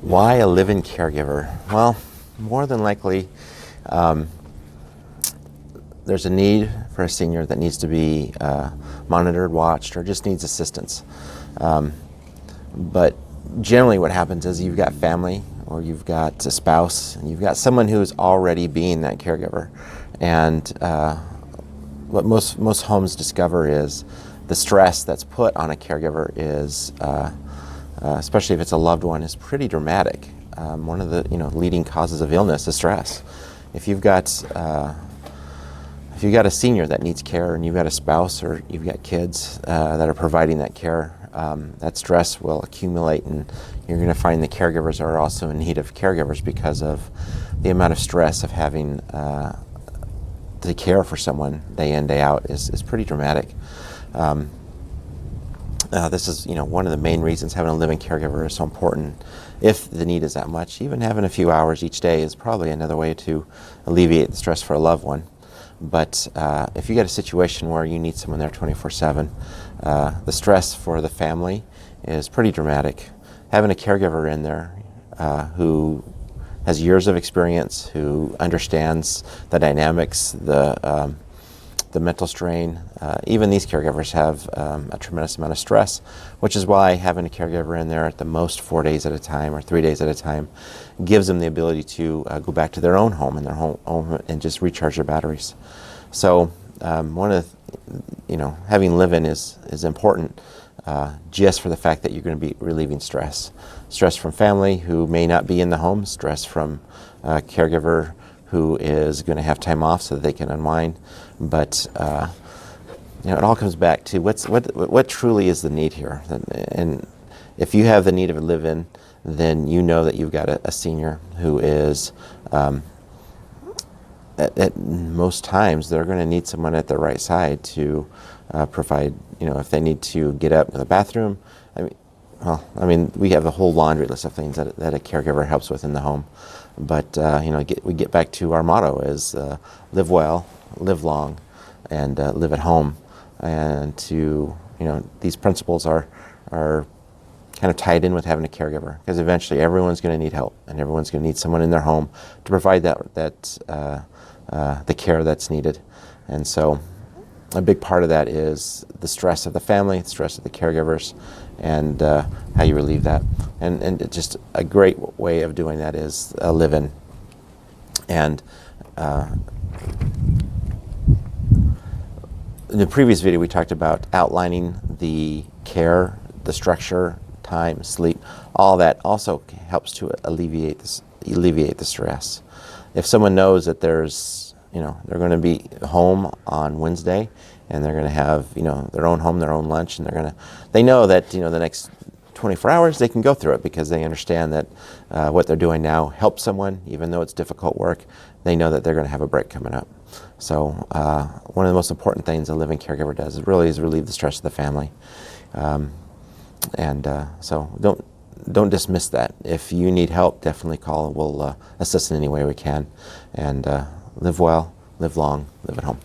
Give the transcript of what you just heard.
Why a live-in caregiver? Well, more than likely, there's a need for a senior that needs to be monitored, watched, or just needs assistance. But generally what happens is you've got family, or you've got a spouse, and you've got someone who's already being that caregiver. And what most homes discover is the stress that's put on a caregiver is, especially if it's a loved one, is pretty dramatic. One of the leading causes of illness is stress. If you've got a senior that needs care, and you've got a spouse or you've got kids that are providing that care, that stress will accumulate, and you're going to find the caregivers are also in need of caregivers because of the amount of stress of having to care for someone day in, day out is pretty dramatic. This is one of the main reasons having a living caregiver is so important. If the need is that much, even having a few hours each day is probably another way to alleviate the stress for a loved one. But if you get a situation where you need someone there 24/7, the stress for the family is pretty dramatic. Having a caregiver in there who has years of experience, who understands the dynamics, the mental strain. Even these caregivers have a tremendous amount of stress, which is why having a caregiver in there at the most 4 days at a time or 3 days at a time gives them the ability to go back to their own home and their home and just recharge their batteries. So one of the, having live-in is important just for the fact that you're going to be relieving stress. Stress from family who may not be in the home, stress from a caregiver who is going to have time off so that they can unwind. But it all comes back to what truly is the need here. And if you have the need of a live-in, then you know that you've got a senior who is, at most times, they're going to need someone at their right side to provide, if they need to get up to the bathroom. We have a whole laundry list of things that a caregiver helps with in the home. But we get back to our motto is live well, live long, and live at home. And these principles are kind of tied in with having a caregiver, because eventually everyone's going to need help, and everyone's going to need someone in their home to provide the care that's needed. And so a big part of that is the stress of the family, the stress of the caregivers, and how you relieve that. And just a great way of doing that is a live-in. And in the previous video, we talked about outlining the care, the structure, time, sleep. All that also helps to alleviate the stress. If someone knows that they're going to be home on Wednesday, and they're going to have their own home, their own lunch, and they know that the next 24 hours they can go through it, because they understand that what they're doing now helps someone, even though it's difficult work. They know that they're going to have a break coming up. So one of the most important things a living caregiver does is relieve the stress of the family. So don't dismiss that. If you need help, definitely call. We'll assist in any way we can. And live well, live long, live at home.